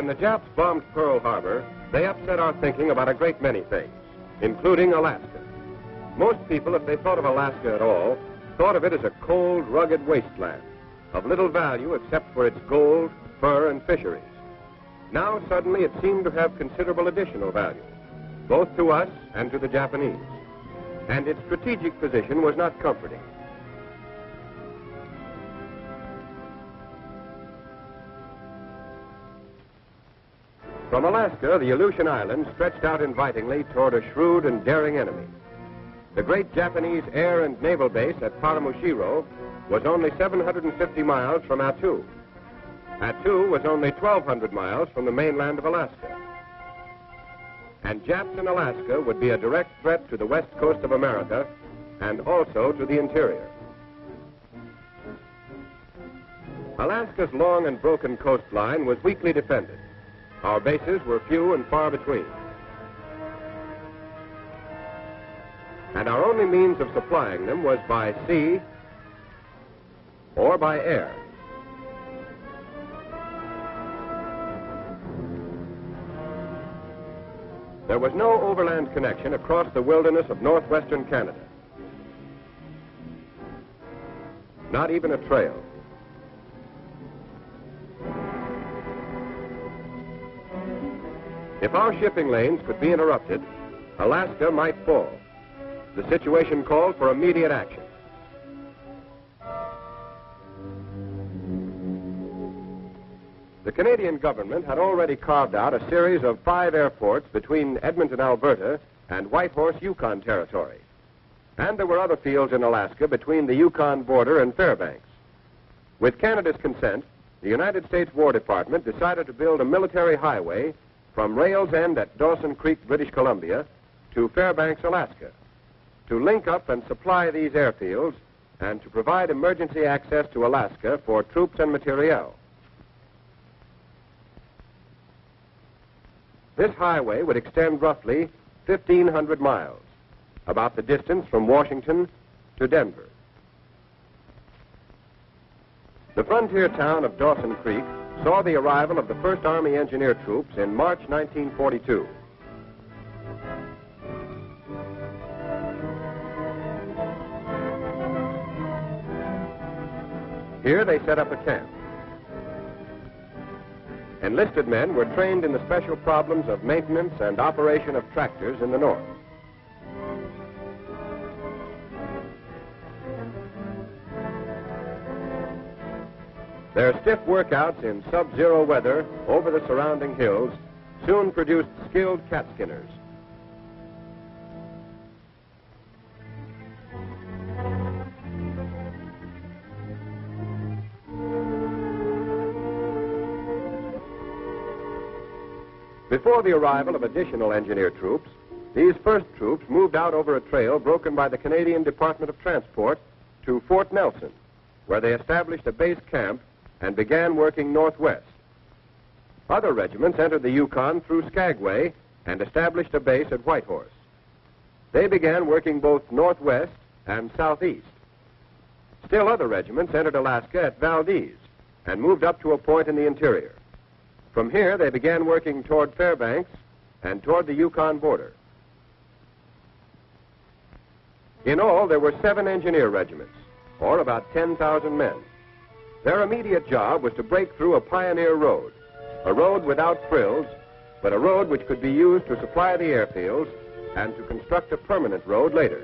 When the Japs bombed Pearl Harbor, they upset our thinking about a great many things, including Alaska. Most people, if they thought of Alaska at all, thought of it as a cold, rugged wasteland, of little value except for its gold, fur, and fisheries. Now, suddenly, it seemed to have considerable additional value, both to us and to the Japanese. And its strategic position was not comforting. From Alaska, the Aleutian Islands stretched out invitingly toward a shrewd and daring enemy. The great Japanese air and naval base at Paramushiro was only 750 miles from Attu. Attu was only 1,200 miles from the mainland of Alaska. And Japs in Alaska would be a direct threat to the west coast of America and also to the interior. Alaska's long and broken coastline was weakly defended. Our bases were few and far between. And our only means of supplying them was by sea or by air. There was no overland connection across the wilderness of northwestern Canada. Not even a trail. If our shipping lanes could be interrupted, Alaska might fall. The situation called for immediate action. The Canadian government had already carved out a series of 5 airports between Edmonton, Alberta, and Whitehorse, Yukon Territory. And there were other fields in Alaska between the Yukon border and Fairbanks. With Canada's consent, the United States War Department decided to build a military highway from Rails End at Dawson Creek, British Columbia, to Fairbanks, Alaska, to link up and supply these airfields and to provide emergency access to Alaska for troops and materiel. This highway would extend roughly 1,500 miles, about the distance from Washington to Denver. The frontier town of Dawson Creek saw the arrival of the 1st Army Engineer Troops in March 1942. Here they set up a camp. Enlisted men were trained in the special problems of maintenance and operation of tractors in the north. Their stiff workouts in sub-zero weather over the surrounding hills soon produced skilled cat skinners. Before the arrival of additional engineer troops, these first troops moved out over a trail broken by the Canadian Department of Transport to Fort Nelson, where they established a base camp and began working northwest. Other regiments entered the Yukon through Skagway and established a base at Whitehorse. They began working both northwest and southeast. Still other regiments entered Alaska at Valdez and moved up to a point in the interior. From here, they began working toward Fairbanks and toward the Yukon border. In all, there were 7 engineer regiments, or about 10,000 men. Their immediate job was to break through a pioneer road, a road without frills, but a road which could be used to supply the airfields and to construct a permanent road later.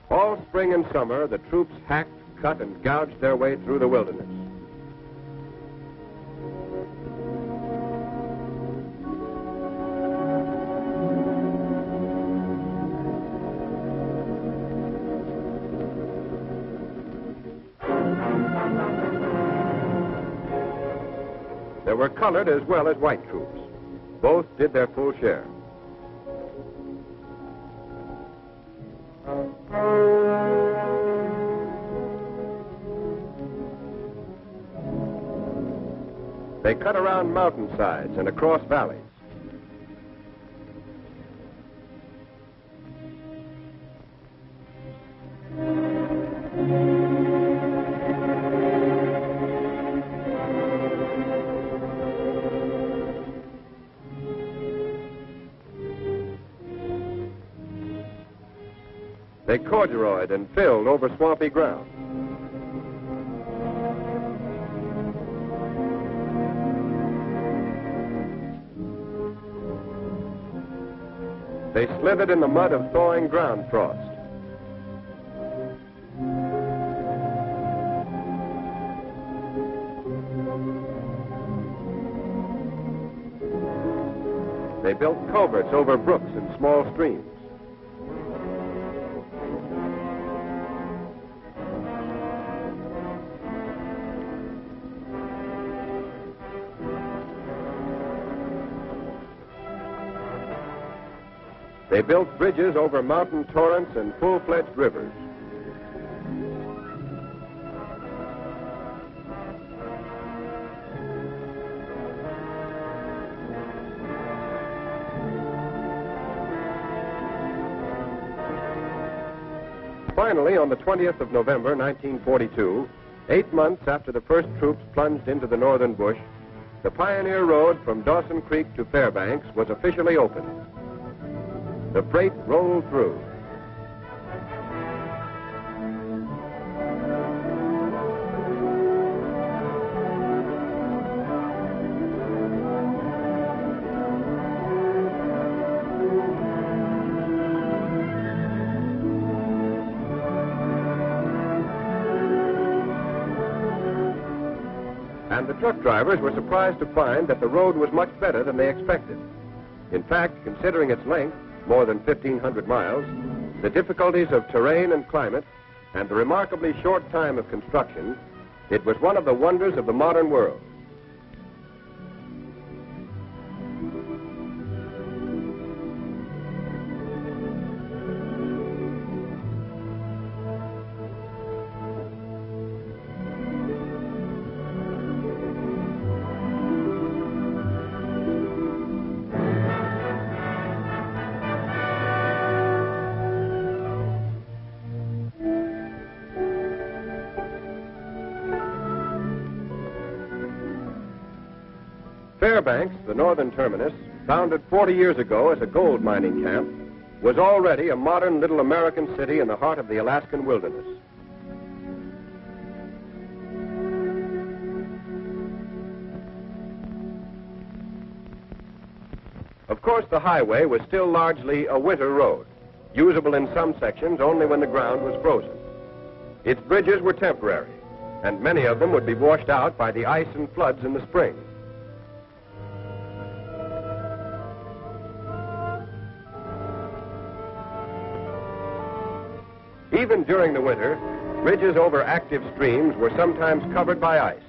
All spring and summer, the troops hacked, cut, and gouged their way through the wilderness. were colored as well as white troops. Both did their full share. They cut around mountainsides and across valleys. They corduroyed and filled over swampy ground. They slithered in the mud of thawing ground frost. They built culverts over brooks and small streams. They built bridges over mountain torrents and full-fledged rivers. Finally, on the 20th of November, 1942, 8 months after the first troops plunged into the northern bush, the Pioneer Road from Dawson Creek to Fairbanks was officially opened. The freight rolled through. And the truck drivers were surprised to find that the road was much better than they expected. In fact, considering its length, more than 1,500 miles, the difficulties of terrain and climate, and the remarkably short time of construction, it was one of the wonders of the modern world. Fairbanks, the northern terminus, founded 40 years ago as a gold mining camp, was already a modern little American city in the heart of the Alaskan wilderness. Of course, the highway was still largely a winter road, usable in some sections only when the ground was frozen. Its bridges were temporary, and many of them would be washed out by the ice and floods in the spring. Even during the winter, bridges over active streams were sometimes covered by ice,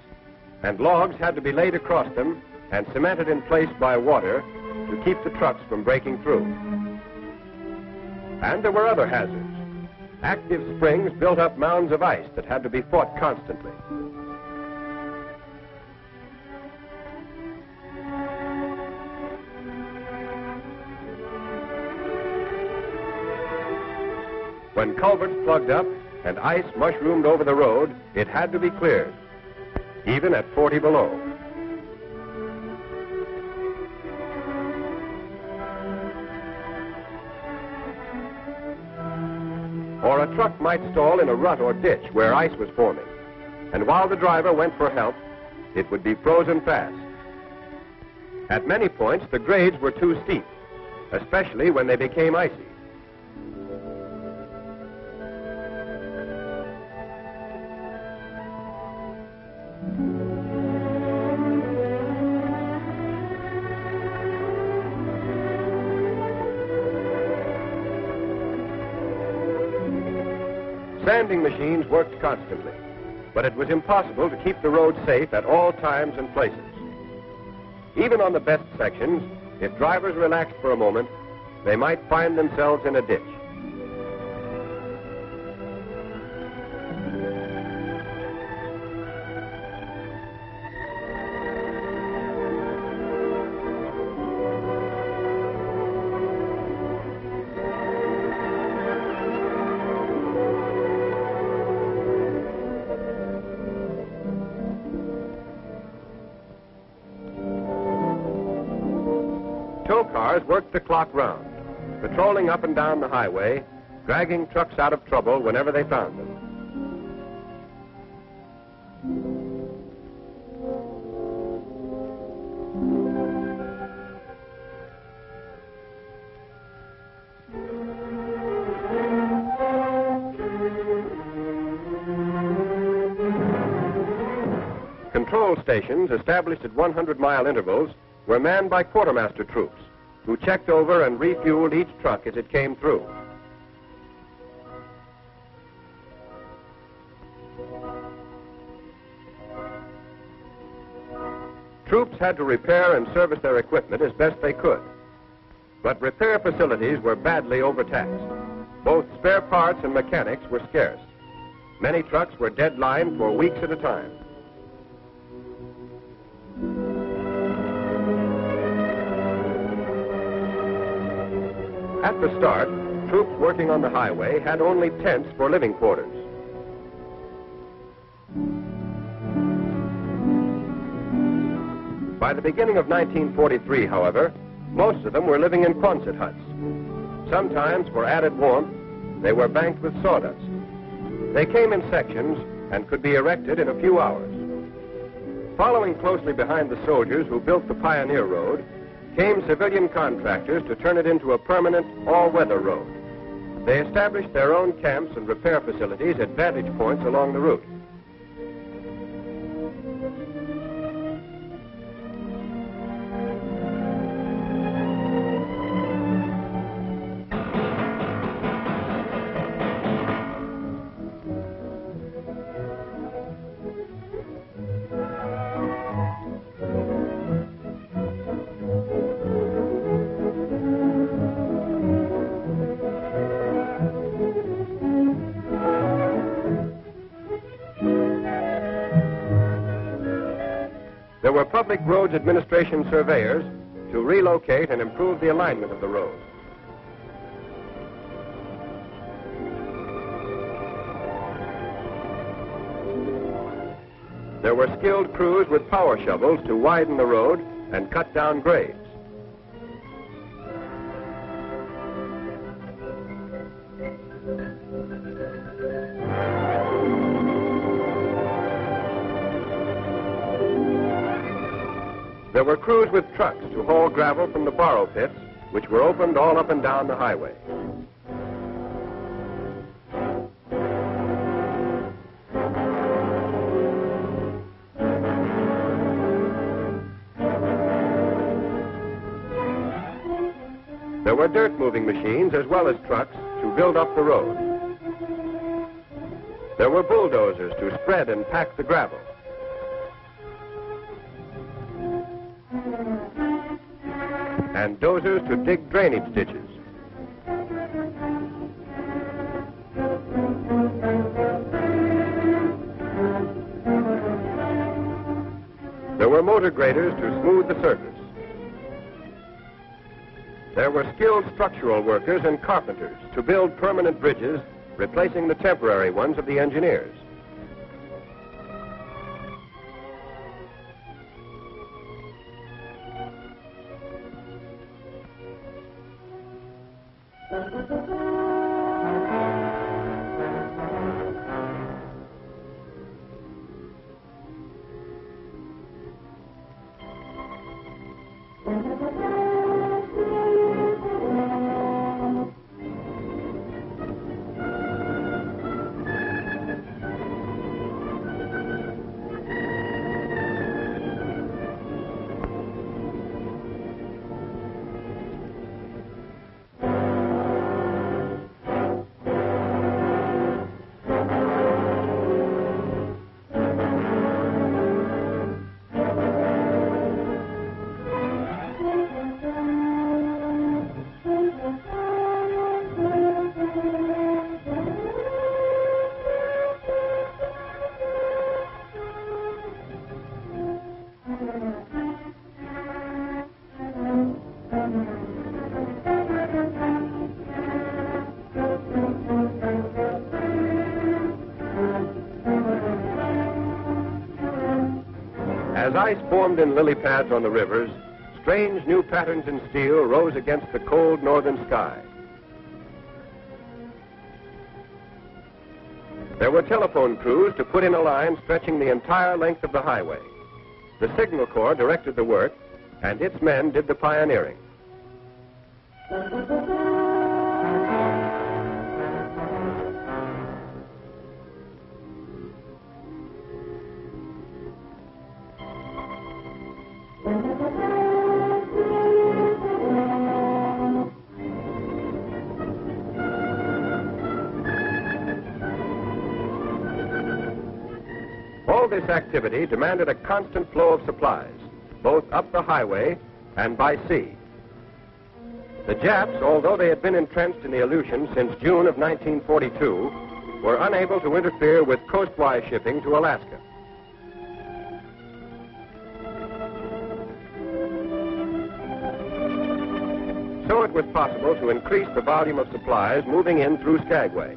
and logs had to be laid across them and cemented in place by water to keep the trucks from breaking through. And there were other hazards. Active springs built up mounds of ice that had to be fought constantly. When culverts plugged up and ice mushroomed over the road, it had to be cleared, even at 40 below. Or a truck might stall in a rut or ditch where ice was forming, and while the driver went for help, it would be frozen fast. At many points, the grades were too steep, especially when they became icy. Sanding machines worked constantly, but it was impossible to keep the road safe at all times and places. Even on the best sections, if drivers relaxed for a moment, they might find themselves in a ditch. Tow cars worked the clock round, patrolling up and down the highway, dragging trucks out of trouble whenever they found them. Control stations established at 100-mile intervals were manned by quartermaster troops who checked over and refueled each truck as it came through. Troops had to repair and service their equipment as best they could, but repair facilities were badly overtaxed. Both spare parts and mechanics were scarce. Many trucks were deadlined for weeks at a time. At the start, troops working on the highway had only tents for living quarters. By the beginning of 1943, however, most of them were living in Quonset huts. Sometimes, for added warmth, they were banked with sawdust. They came in sections and could be erected in a few hours. Following closely behind the soldiers who built the Pioneer Road came civilian contractors to turn it into a permanent, all-weather road. They established their own camps and repair facilities at vantage points along the route. There were Public Roads Administration surveyors to relocate and improve the alignment of the road. There were skilled crews with power shovels to widen the road and cut down grades. There were crews with trucks to haul gravel from the borrow pits, which were opened all up and down the highway. There were dirt-moving machines as well as trucks to build up the road. There were bulldozers to spread and pack the gravel. And dozers to dig drainage ditches. There were motor graders to smooth the surface. There were skilled structural workers and carpenters to build permanent bridges, replacing the temporary ones of the engineers. As ice formed in lily pads on the rivers, strange new patterns in steel rose against the cold northern sky. There were telephone crews to put in a line stretching the entire length of the highway. The Signal Corps directed the work, and its men did the pioneering. All this activity demanded a constant flow of supplies, both up the highway and by sea. The Japs, although they had been entrenched in the Aleutians since June of 1942, were unable to interfere with coastwise shipping to Alaska. So it was possible to increase the volume of supplies moving in through Skagway.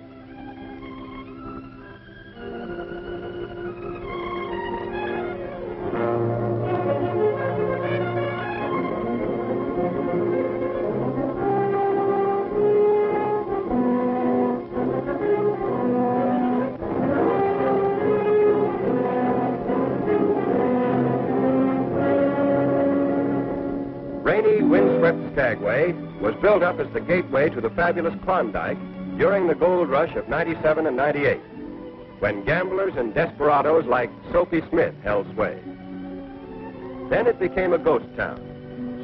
Rainy, windswept Skagway was built up as the gateway to the fabulous Klondike during the gold rush of '97 and '98, when gamblers and desperados like Soapy Smith held sway. Then it became a ghost town,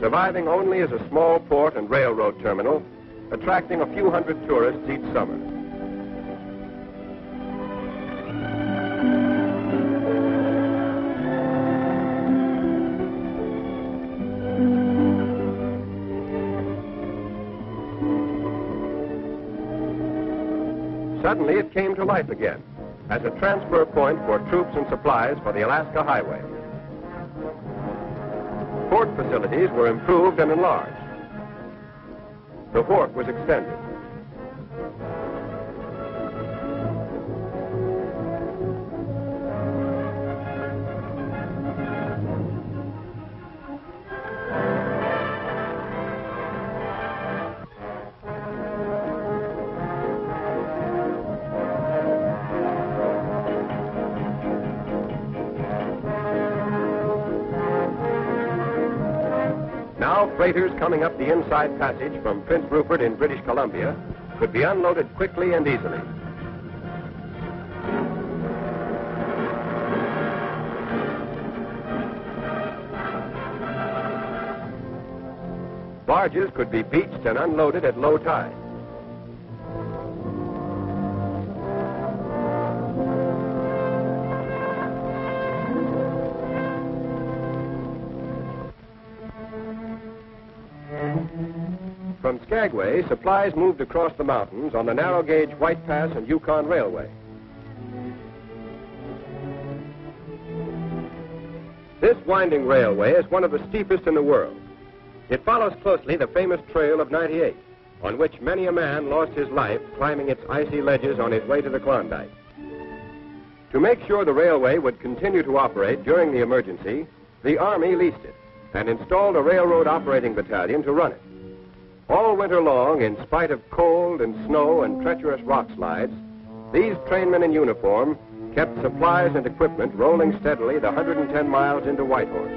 surviving only as a small port and railroad terminal, attracting a few hundred tourists each summer. Suddenly it came to life again as a transfer point for troops and supplies for the Alaska Highway. Port facilities were improved and enlarged. The wharf was extended. Now, freighters coming up the inside passage from Prince Rupert in British Columbia could be unloaded quickly and easily. Barges could be beached and unloaded at low tide. From Skagway, supplies moved across the mountains on the narrow-gauge White Pass and Yukon Railway. This winding railway is one of the steepest in the world. It follows closely the famous Trail of '98, on which many a man lost his life climbing its icy ledges on his way to the Klondike. To make sure the railway would continue to operate during the emergency, the Army leased it and installed a railroad operating battalion to run it. All winter long, in spite of cold and snow and treacherous rock slides, these trainmen in uniform kept supplies and equipment rolling steadily the 110 miles into Whitehorse.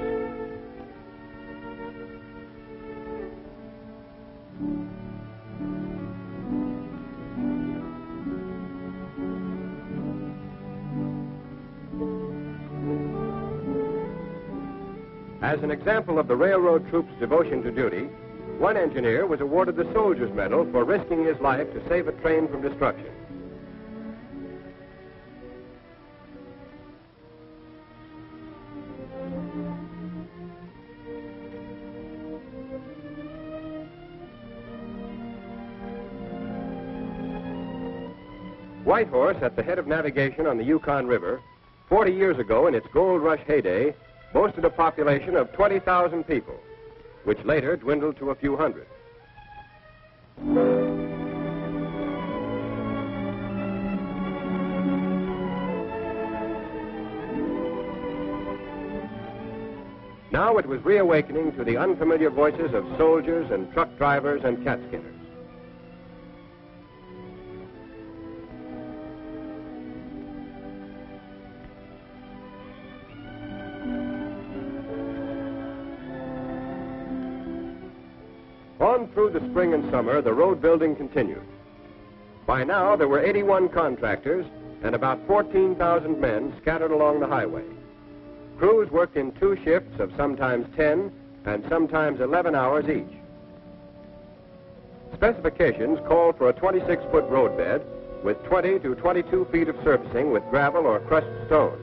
As an example of the railroad troops' devotion to duty, one engineer was awarded the Soldier's Medal for risking his life to save a train from destruction. Whitehorse, at the head of navigation on the Yukon River, 40 years ago in its gold rush heyday, boasted a population of 20,000 people, which later dwindled to a few hundred. Now it was reawakening to the unfamiliar voices of soldiers and truck drivers and cat skinners. On through the spring and summer, the road building continued. By now, there were 81 contractors and about 14,000 men scattered along the highway. Crews worked in 2 shifts of sometimes 10 and sometimes 11 hours each. Specifications called for a 26-foot roadbed with 20 to 22 feet of surfacing with gravel or crushed stone.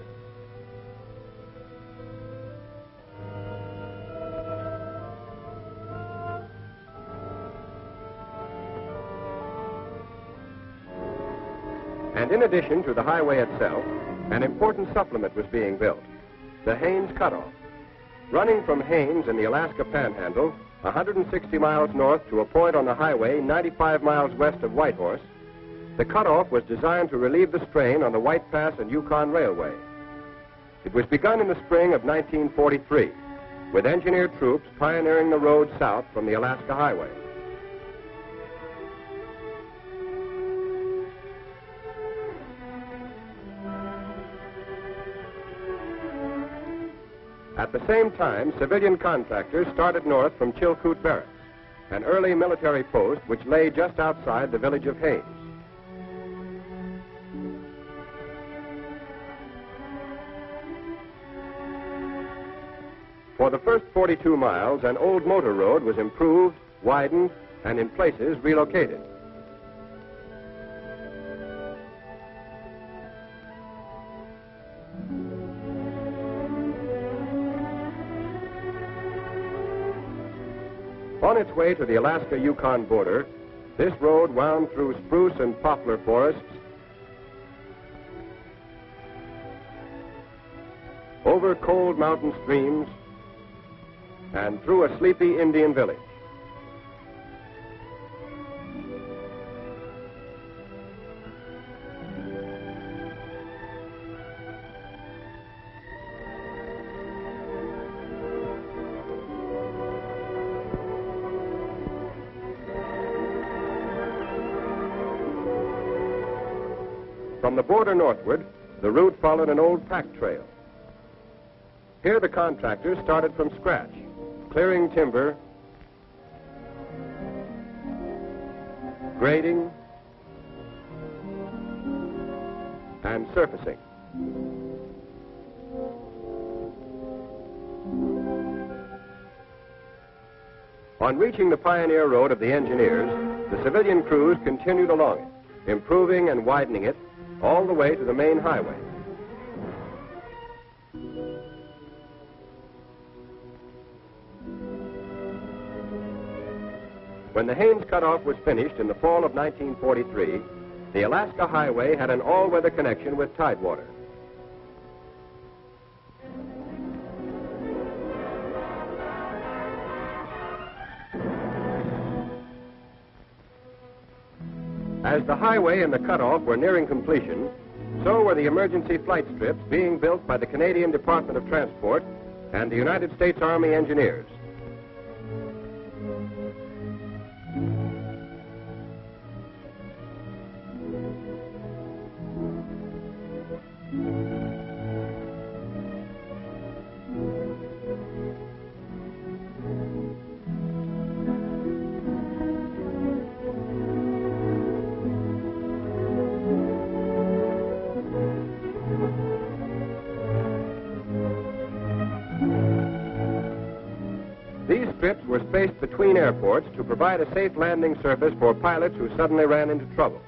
And in addition to the highway itself, an important supplement was being built, the Haines Cutoff. Running from Haines in the Alaska Panhandle, 160 miles north to a point on the highway 95 miles west of Whitehorse, the cutoff was designed to relieve the strain on the White Pass and Yukon Railway. It was begun in the spring of 1943, with engineer troops pioneering the road south from the Alaska Highway. At the same time, civilian contractors started north from Chilkoot Barracks, an early military post which lay just outside the village of Haines. For the first 42 miles, an old motor road was improved, widened, and in places relocated. On its way to the Alaska-Yukon border, this road wound through spruce and poplar forests, over cold mountain streams, and through a sleepy Indian village. From the border northward, the route followed an old pack trail. Here the contractors started from scratch, clearing timber, grading, and surfacing. On reaching the pioneer road of the engineers, the civilian crews continued along it, improving and widening it all the way to the main highway. When the Haines Cutoff was finished in the fall of 1943, the Alaska Highway had an all-weather connection with Tidewater. As the highway and the cutoff were nearing completion, so were the emergency flight strips being built by the Canadian Department of Transport and the United States Army Engineers. These strips were spaced between airports to provide a safe landing surface for pilots who suddenly ran into trouble.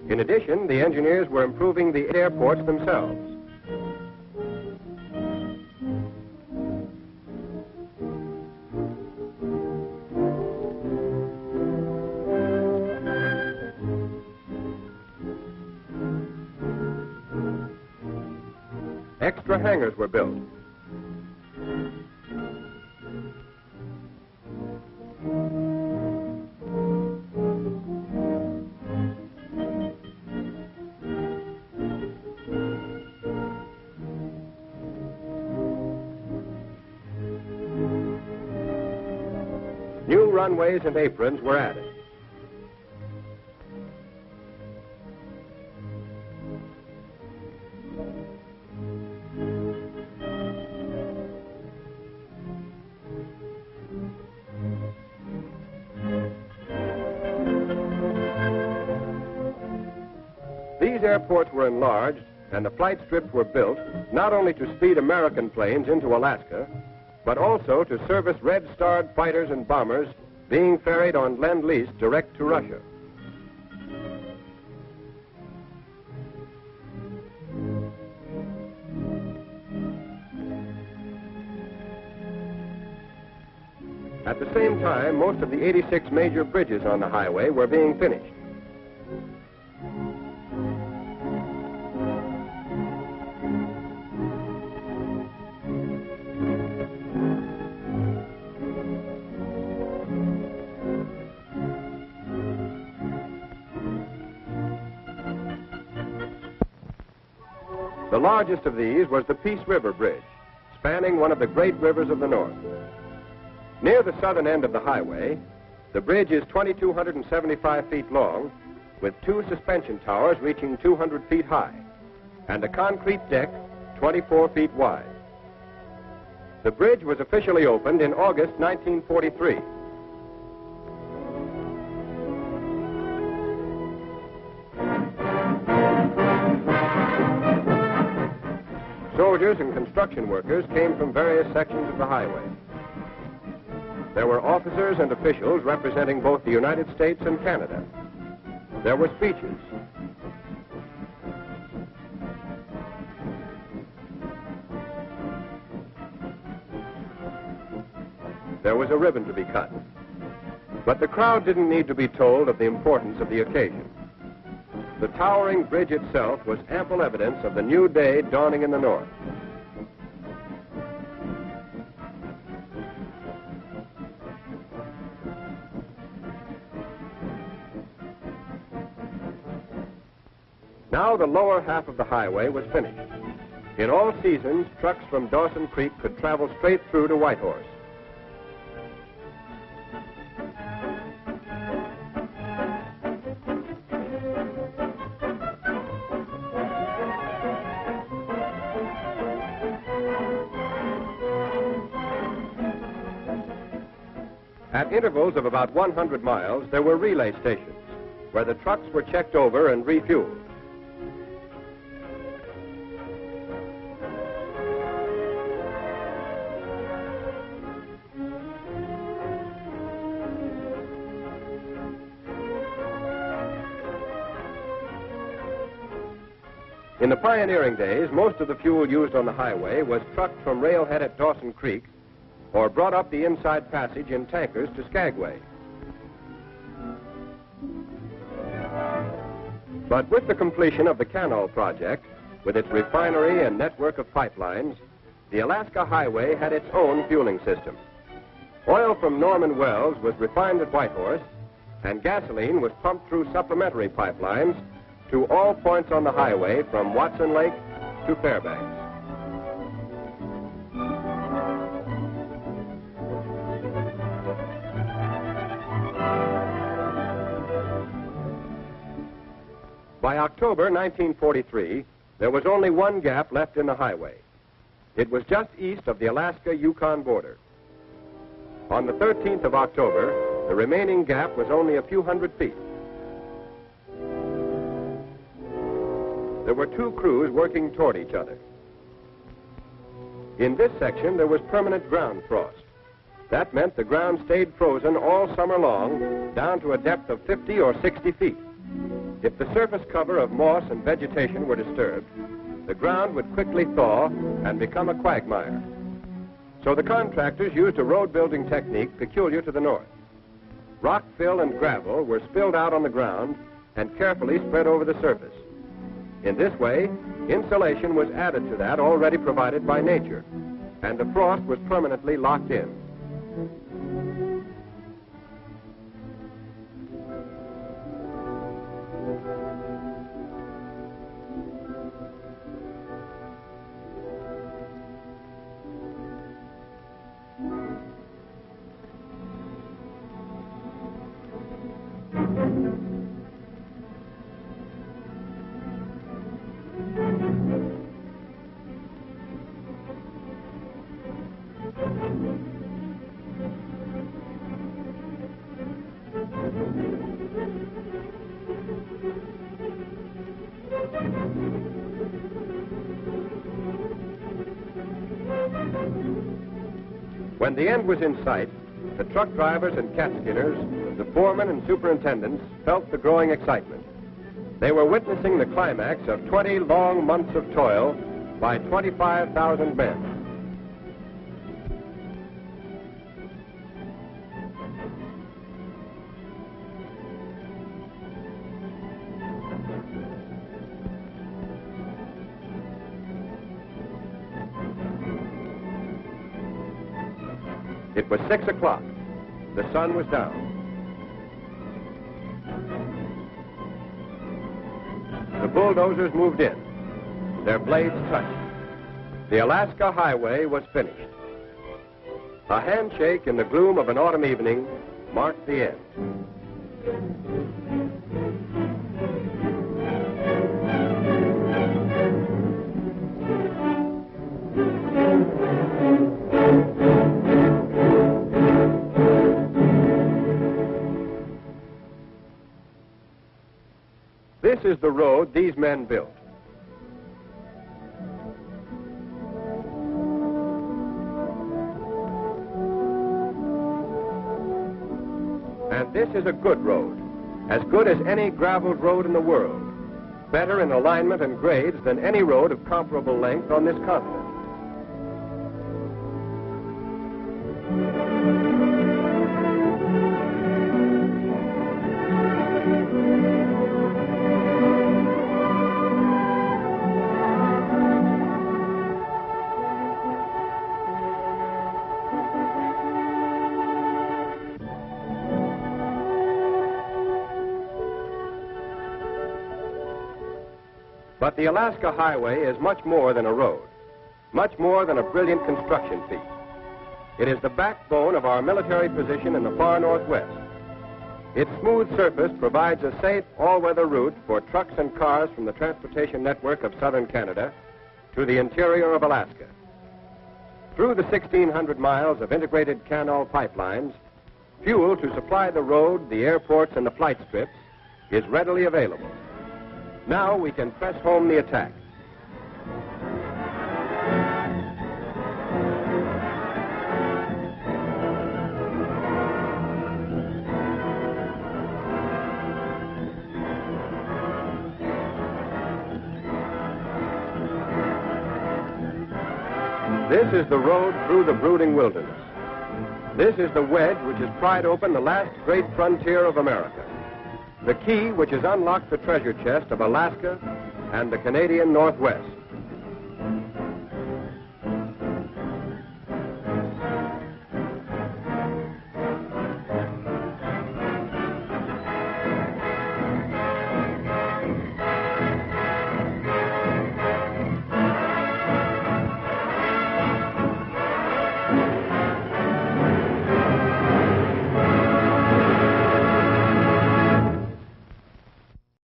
In addition, the engineers were improving the airports themselves. Extra hangars were built. runways and aprons were added. These airports were enlarged and the flight strips were built not only to speed American planes into Alaska, but also to service red-starred fighters and bombers being ferried on Lend-Lease direct to Russia. At the same time, most of the 86 major bridges on the highway were being finished. The largest of these was the Peace River Bridge, spanning one of the great rivers of the North. Near the southern end of the highway, the bridge is 2,275 feet long, with 2 suspension towers reaching 200 feet high, and a concrete deck 24 feet wide. The bridge was officially opened in August 1943. Soldiers and construction workers came from various sections of the highway. There were officers and officials representing both the United States and Canada. There were speeches. There was a ribbon to be cut. But the crowd didn't need to be told of the importance of the occasion. The towering bridge itself was ample evidence of the new day dawning in the North. Now the lower half of the highway was finished. In all seasons, trucks from Dawson Creek could travel straight through to Whitehorse. At intervals of about 100 miles, there were relay stations where the trucks were checked over and refueled. In the pioneering days, most of the fuel used on the highway was trucked from railhead at Dawson Creek or brought up the inside passage in tankers to Skagway. But with the completion of the Canal project, with its refinery and network of pipelines, the Alaska Highway had its own fueling system. Oil from Norman Wells was refined at Whitehorse, and gasoline was pumped through supplementary pipelines to all points on the highway from Watson Lake to Fairbanks. By October 1943, there was only one gap left in the highway. It was just east of the Alaska-Yukon border. On the 13th of October, the remaining gap was only a few hundred feet. There were 2 crews working toward each other. In this section, there was permanent ground frost. That meant the ground stayed frozen all summer long, down to a depth of 50 or 60 feet. If the surface cover of moss and vegetation were disturbed, the ground would quickly thaw and become a quagmire. So the contractors used a road-building technique peculiar to the North. Rock fill and gravel were spilled out on the ground and carefully spread over the surface. In this way, insulation was added to that already provided by nature, and the frost was permanently locked in. When the end was in sight, the truck drivers and cat skinners, the foremen and superintendents felt the growing excitement. They were witnessing the climax of 20 long months of toil by 25,000 men. It was 6 o'clock. The sun was down. The bulldozers moved in. Their blades touched. The Alaska Highway was finished. A handshake in the gloom of an autumn evening marked the end. This is the road these men built. And this is a good road, as good as any graveled road in the world, better in alignment and grades than any road of comparable length on this continent. But the Alaska Highway is much more than a road, much more than a brilliant construction feat. It is the backbone of our military position in the far northwest. Its smooth surface provides a safe, all-weather route for trucks and cars from the transportation network of southern Canada to the interior of Alaska. Through the 1,600 miles of integrated canal pipelines, fuel to supply the road, the airports, and the flight strips is readily available. Now we can press home the attack. This is the road through the brooding wilderness. This is the wedge which has pried open the last great frontier of America. The key which has unlocked the treasure chest of Alaska and the Canadian Northwest.